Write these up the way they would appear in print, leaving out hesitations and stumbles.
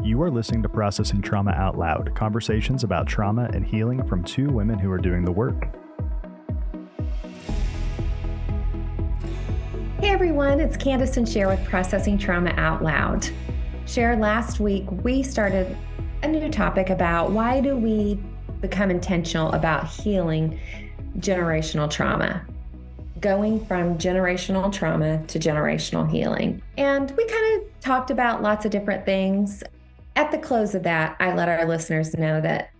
You are listening to Processing Trauma Out Loud, conversations about trauma and healing from two women who are doing the work. Hey everyone, it's Kandace and Sher with Processing Trauma Out Loud. Sher, last week we started a new topic about why do we become intentional about healing generational trauma, going from generational trauma to generational healing. And we kind of talked about lots of different things. At the close of that, I let our listeners know that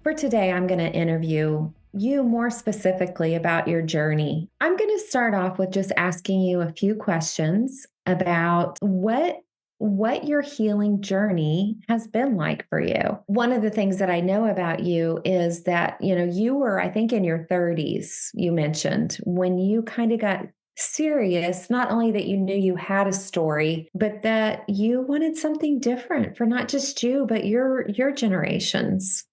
for today, I'm going to interview you more specifically about your journey. I'm going to start off with just asking you a few questions about what your healing journey has been like for you. One of the things that I know about you is that, you were, I think in your 30s, you mentioned, when you kind of got serious, not only that you knew you had a story, but that you wanted something different for not just you, but your generations.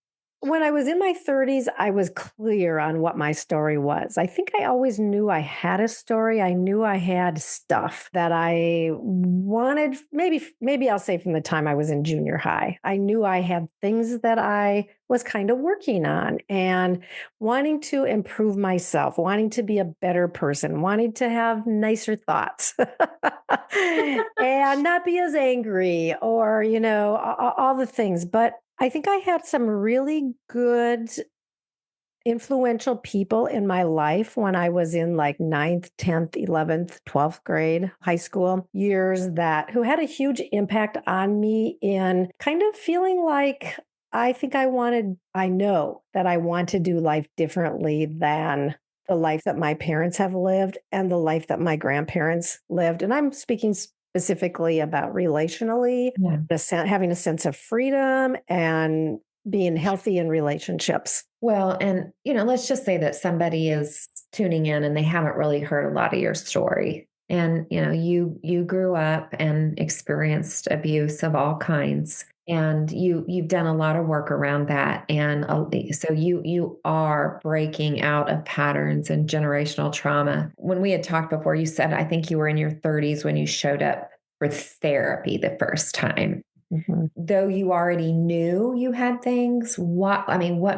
When I was in my 30s, I was clear on what my story was. I think I always knew I had a story. I knew I had stuff that I wanted, maybe I'll say from the time I was in junior high. I knew I had things that I was kind of working on and wanting to improve myself, wanting to be a better person, wanting to have nicer thoughts and not be as angry or, all the things. But I think I had some really good, influential people in my life when I was in like 9th, 10th, 11th, 12th grade, high school years who had a huge impact on me in kind of feeling like I know that I want to do life differently than the life that my parents have lived and the life that my grandparents lived. And I'm speaking specifically about relationally, having a sense of freedom and being healthy in relationships. Well, and, let's just say that somebody is tuning in and they haven't really heard a lot of your story. And, you grew up and experienced abuse of all kinds. And you've done a lot of work around that. And so you are breaking out of patterns and generational trauma. When we had talked before, you said, I think you were in your 30s when you showed up for therapy the first time. Mm-hmm. Though you already knew you had things, what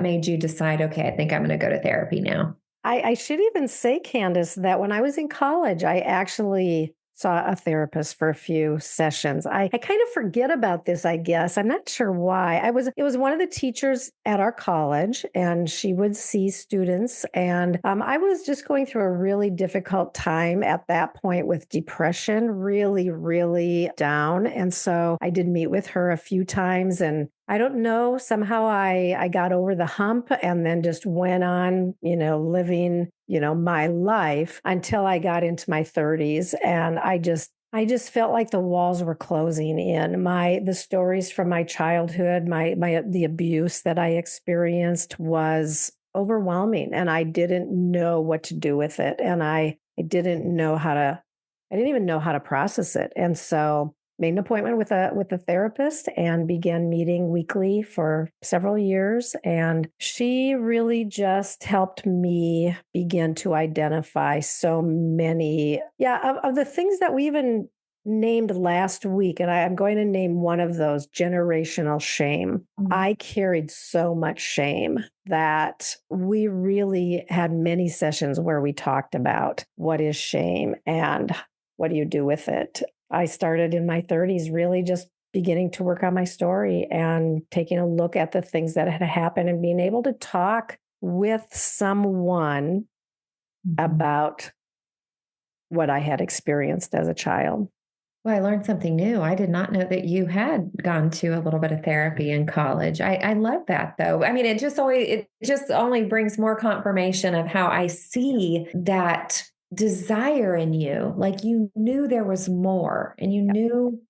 made you decide, okay, I think I'm going to go to therapy now? I should even say, Kandace, that when I was in college, I actually saw a therapist for a few sessions. I kind of forget about this, I guess. I'm not sure why. It was one of the teachers at our college, and she would see students. And I was just going through a really difficult time at that point with depression, really, really down. And so I did meet with her a few times, and I don't know, somehow I got over the hump and then just went on, living, my life until I got into my 30s. And I just felt like the walls were closing in. The stories from my childhood, the abuse that I experienced was overwhelming, and I didn't know what to do with it. And I didn't even know how to process it. And so made an appointment with a therapist and began meeting weekly for several years. And she really just helped me begin to identify so many, of the things that we even named last week. And I'm going to name one of those: generational shame. Mm-hmm. I carried so much shame that we really had many sessions where we talked about what is shame and what do you do with it. I started in my 30s really just beginning to work on my story and taking a look at the things that had happened and being able to talk with someone about what I had experienced as a child. Well, I learned something new. I did not know that you had gone to a little bit of therapy in college. I love that, though. It just only brings more confirmation of how I see that desire in you. Like you knew there was more, and you knew,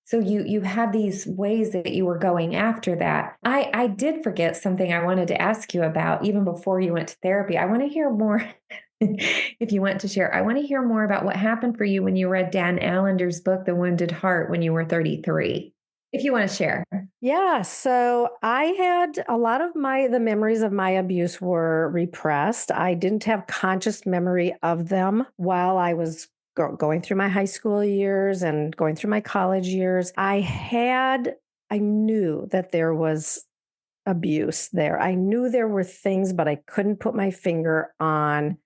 so you had these ways that you were going after that. I did forget something I wanted to ask you about even before you went to therapy. I want to hear more. If you want to share, I want to hear more about what happened for you when you read Dan Allender's book, The Wounded Heart, when you were 33. If you want to share. Yeah. So I had a lot of the memories of my abuse were repressed. I didn't have conscious memory of them while I was going through my high school years and going through my college years. I had I knew that there was abuse there. I knew there were things, but I couldn't put my finger on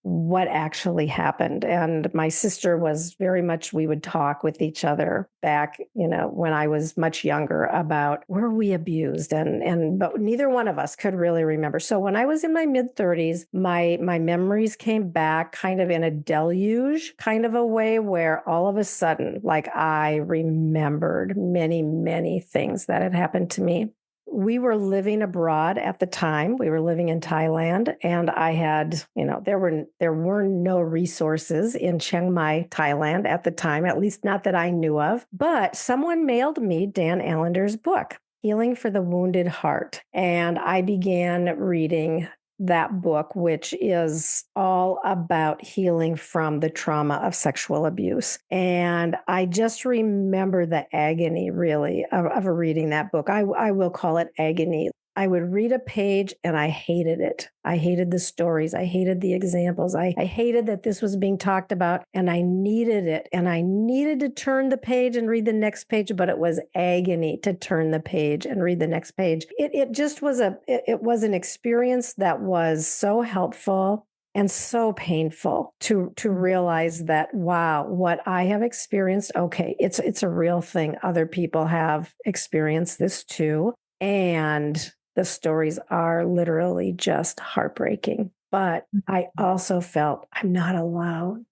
what actually happened. And my sister was very much, we would talk with each other back, when I was much younger about were we abused? But neither one of us could really remember. So when I was in my mid-30s, my memories came back kind of in a deluge kind of a way where all of a sudden, like I remembered many, many things that had happened to me. We were living abroad at the time. We were living in Thailand, and I had, there were no resources in Chiang Mai, Thailand at the time, at least not that I knew of. But someone mailed me Dan Allender's book, Healing for the Wounded Heart, and I began reading that book, which is all about healing from the trauma of sexual abuse. And I just remember the agony, really, of reading that book. I will call it agony. I would read a page and I hated it. I hated the stories. I hated the examples. I hated that this was being talked about, and I needed it. And I needed to turn the page and read the next page, but it was agony to turn the page and read the next page. It just was it was an experience that was so helpful and so painful to realize that, wow, what I have experienced, okay, it's a real thing. Other people have experienced this too. And the stories are literally just heartbreaking. But I also felt I'm not alone.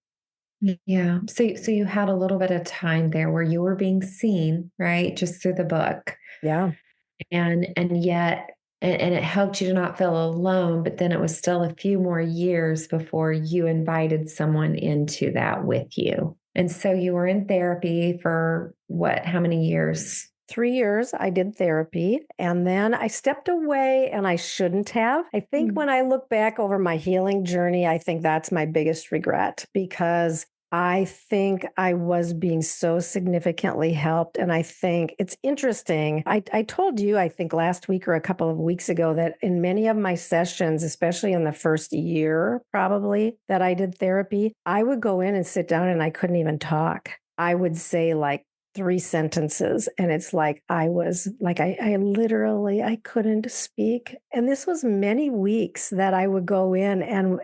Yeah. So you had a little bit of time there where you were being seen, right? Just through the book. Yeah. And yet and it helped you to not feel alone, but then it was still a few more years before you invited someone into that with you. And so you were in therapy for what, how many years? 3 years I did therapy, and then I stepped away, and I shouldn't have. I think when I look back over my healing journey, I think that's my biggest regret, because I think I was being so significantly helped. And I think it's interesting. I told you, I think last week or a couple of weeks ago, that in many of my sessions, especially in the first year, probably that I did therapy, I would go in and sit down and I couldn't even talk. I would say like 3 sentences, and it's like I was like I literally I couldn't speak. And this was many weeks that I would go in, and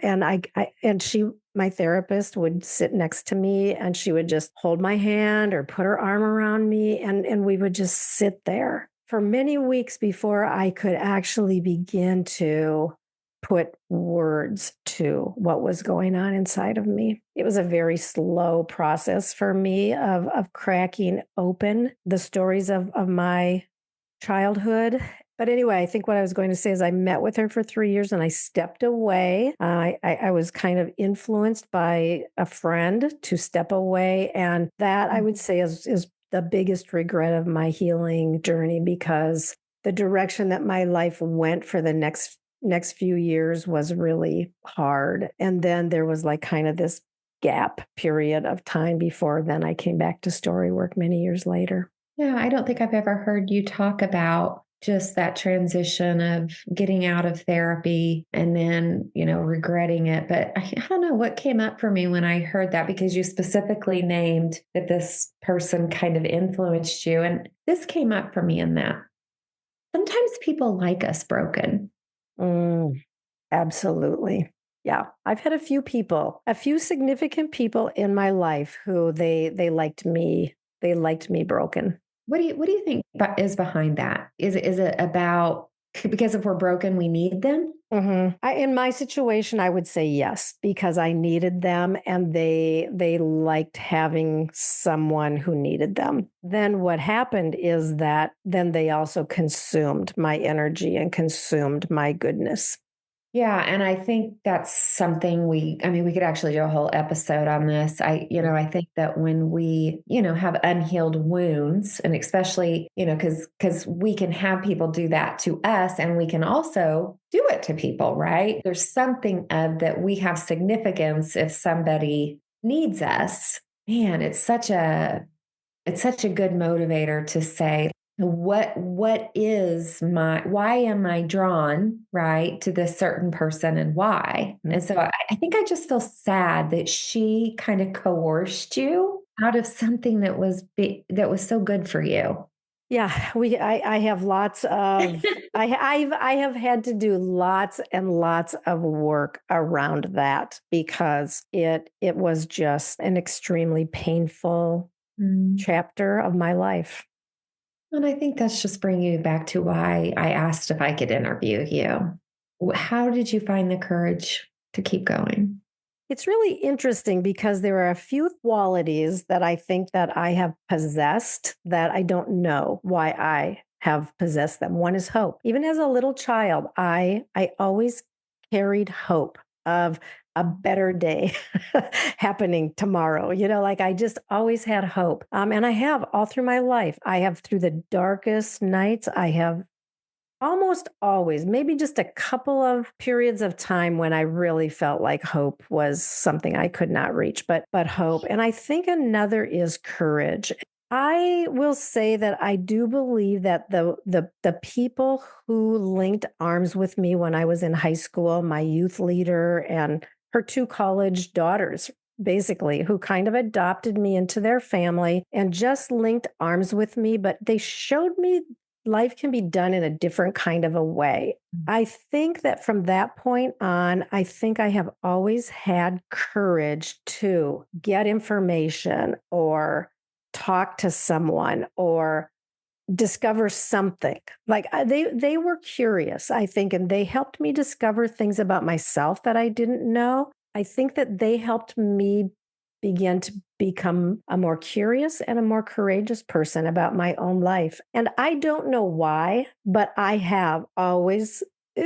my therapist would sit next to me, and she would just hold my hand or put her arm around me, and we would just sit there for many weeks before I could actually begin to put words to what was going on inside of me. It was a very slow process for me of cracking open the stories of my childhood. But anyway, I think what I was going to say is I met with her for 3 years and I stepped away. I was kind of influenced by a friend to step away. And that I would say is the biggest regret of my healing journey, because the direction that my life went for the next few years was really hard. And then there was like kind of this gap period of time before then I came back to story work many years later. Yeah, I don't think I've ever heard you talk about just that transition of getting out of therapy and then, regretting it. But I don't know what came up for me when I heard that, because you specifically named that this person kind of influenced you. And this came up for me in that sometimes people like us broken. Absolutely. Yeah. I've had a few significant people in my life who they liked me. They liked me broken. What do you think is behind that? Is it about because if we're broken, we need them? In my situation, I would say yes, because I needed them, and they liked having someone who needed them. Then what happened is that then they also consumed my energy and consumed my goodness. Yeah, and I think that's something we could actually do a whole episode on this. I think that when we, have unhealed wounds, and especially, because we can have people do that to us, and we can also do it to people, right? There's something of that we have significance if somebody needs us. Man, it's such a good motivator to say, why am I drawn right to this certain person, and why? And so I think I just feel sad that she kind of coerced you out of something that was so good for you. Yeah, I have lots of I have had to do lots and lots of work around that because it was just an extremely painful Mm. chapter of my life. And I think that's just bringing you back to why I asked if I could interview you. How did you find the courage to keep going? It's really interesting because there are a few qualities that I think that I have possessed that I don't know why I have possessed them. One is hope. Even as a little child, I always carried hope of a better day happening tomorrow. Like I just always had hope. And I have all through my life. I have through the darkest nights, I have almost always, maybe just a couple of periods of time when I really felt like hope was something I could not reach, but hope. And I think another is courage. I will say that I do believe that the people who linked arms with me when I was in high school, my youth leader and her two college daughters, basically, who kind of adopted me into their family and just linked arms with me, but they showed me life can be done in a different kind of a way. I think that from that point on, I think I have always had courage to get information or talk to someone or discover something. Like they were curious, I think, and they helped me discover things about myself that I didn't know. I think that they helped me begin to become a more curious and a more courageous person about my own life. And I don't know why, but I have always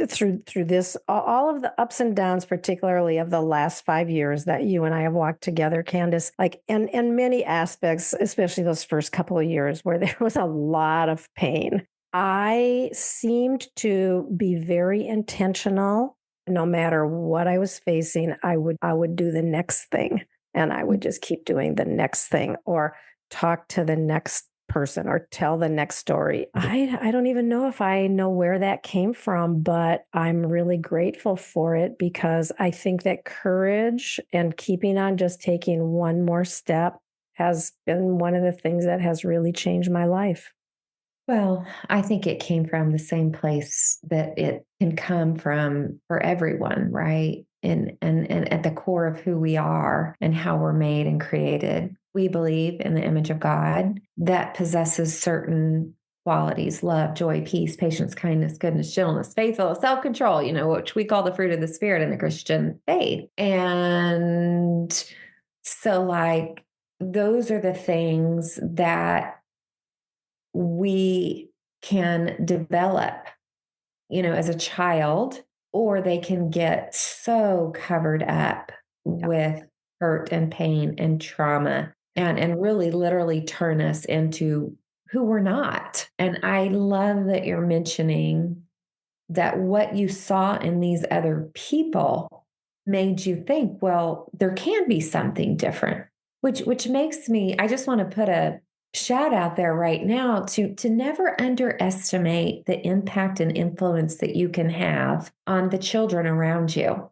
through this all of the ups and downs, particularly of the last 5 years that you and I have walked together, Candace, like and many aspects, especially those first couple of years where there was a lot of pain. I seemed to be very intentional. No matter what I was facing, I would do the next thing, and I would just keep doing the next thing or talk to the next person or tell the next story. I don't even know if I know where that came from, but I'm really grateful for it because I think that courage and keeping on just taking one more step has been one of the things that has really changed my life. Well, I think it came from the same place that it can come from for everyone, right? And at the core of who we are and how we're made and created. We believe in the image of God that possesses certain qualities: love, joy, peace, patience, kindness, goodness, gentleness, faithfulness, self-control, which we call the fruit of the spirit in the Christian faith. And so like those are the things that we can develop, as a child, or they can get so covered up Yep. with hurt and pain and trauma and really literally turn us into who we're not. And I love that you're mentioning that what you saw in these other people made you think, well, there can be something different, which makes me, I just want to put a shout out there right now to never underestimate the impact and influence that you can have on the children around you.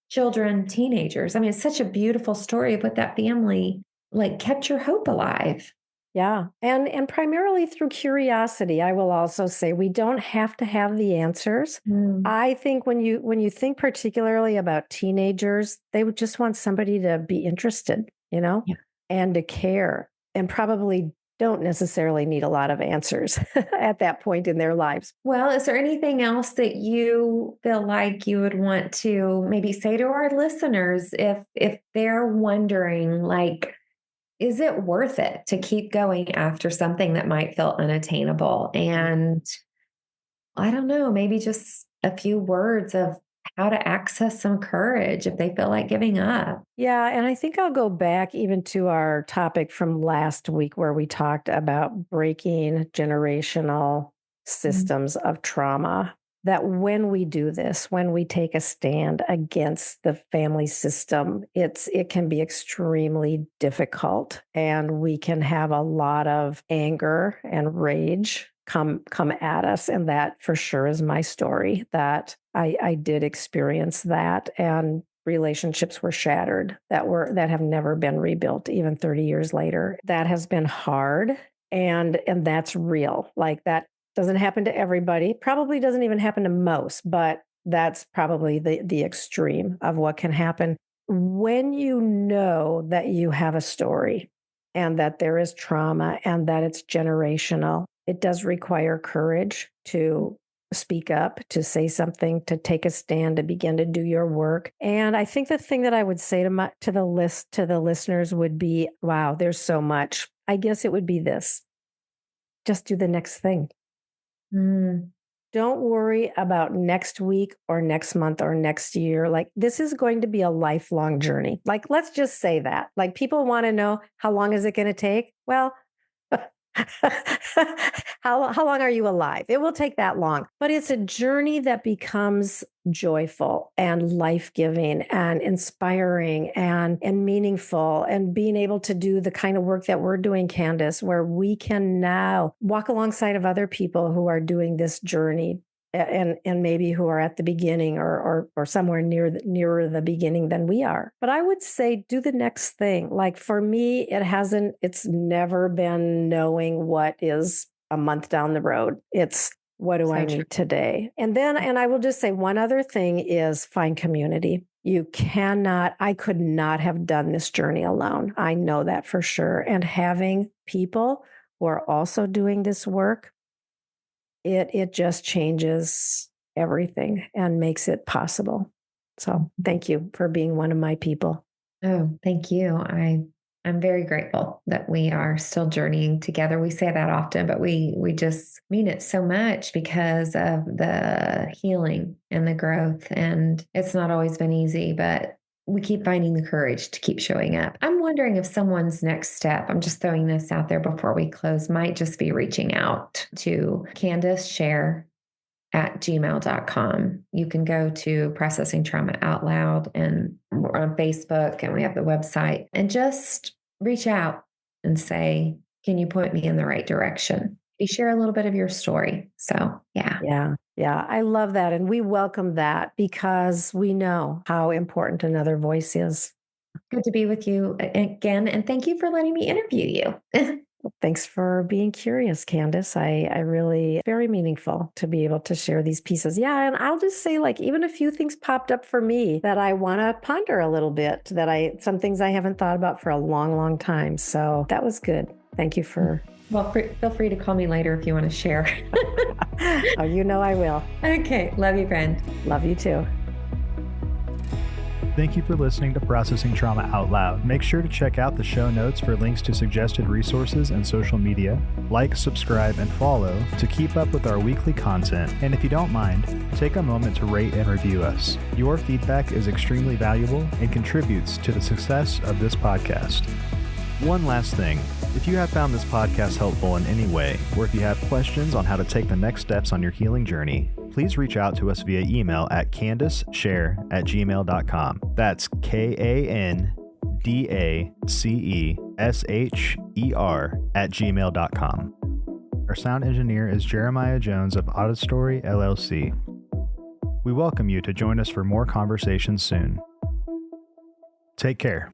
Children, teenagers. I mean, it's such a beautiful story of what that family like kept your hope alive. Yeah. And primarily through curiosity. I will also say we don't have to have the answers. Mm. I think when you think particularly about teenagers, they would just want somebody to be interested, Yeah. and to care and probably don't necessarily need a lot of answers at that point in their lives. Well, is there anything else that you feel like you would want to maybe say to our listeners if they're wondering, like, is it worth it to keep going after something that might feel unattainable? And I don't know, maybe just a few words of how to access some courage if they feel like giving up. Yeah, and I think I'll go back even to our topic from last week where we talked about breaking generational Mm. systems of trauma. That when we do this, when we take a stand against the family system, it can be extremely difficult and we can have a lot of anger and rage come at us. And that for sure is my story that I did experience that. And relationships were shattered that have never been rebuilt even 30 years later. That has been hard. And that's real. Like that doesn't happen to everybody, probably doesn't even happen to most, but that's probably the extreme of what can happen when you know that you have a story and that there is trauma and that it's generational. It does require courage to speak up, to say something, to take a stand, to begin to do your work. And I think the thing that I would say to the listeners would be, wow, there's so much. I guess it would be this. Just do the next thing. Mm. Don't worry about next week or next month or next year. Like, this is going to be a lifelong journey. Like, let's just say that. Like, people want to know, how long is it going to take? Well, how long are you alive? It will take that long, but it's a journey that becomes joyful and life-giving and inspiring and meaningful, and being able to do the kind of work that we're doing, Kandace, where we can now walk alongside of other people who are doing this journey and maybe who are at the beginning or somewhere nearer the beginning than we are. But I would say do the next thing. Like for me, it's never been knowing what is a month down the road. It's what do I need today? And I will just say one other thing is find community. I could not have done this journey alone. I know that for sure. And having people who are also doing this work, it just changes everything and makes it possible. So thank you for being one of my people. Oh, thank you. I'm very grateful that we are still journeying together. We say that often, but we just mean it so much because of the healing and the growth. And it's not always been easy, but we keep finding the courage to keep showing up. I'm wondering if someone's next step, I'm just throwing this out there before we close, might just be reaching out to Kandace Sher at gmail.com. You can go to Processing Trauma Out Loud, and we're on Facebook, and we have the website, and just reach out and say, can you point me in the right direction? You share a little bit of your story. So, yeah. Yeah. I love that. And we welcome that because we know how important another voice is. Good to be with you again. And thank you for letting me interview you. Thanks for being curious, Kandace. I really, very meaningful to be able to share these pieces. Yeah. And I'll just say, like, even a few things popped up for me that I want to ponder a little bit, some things I haven't thought about for a long, long time. So that was good. Thank you for. Well, feel free to call me later if you want to share. Oh, you know I will. Okay. Love you, friend. Love you too. Thank you for listening to Processing Trauma Out Loud. Make sure to check out the show notes for links to suggested resources and social media. Like, subscribe, and follow to keep up with our weekly content. And if you don't mind, take a moment to rate and review us. Your feedback is extremely valuable and contributes to the success of this podcast. One last thing. If you have found this podcast helpful in any way, or if you have questions on how to take the next steps on your healing journey, please reach out to us via email at KandaceSher@gmail.com. That's KandaceSher@gmail.com. Our sound engineer is Jeremiah Jones of Auditory LLC. We welcome you to join us for more conversations soon. Take care.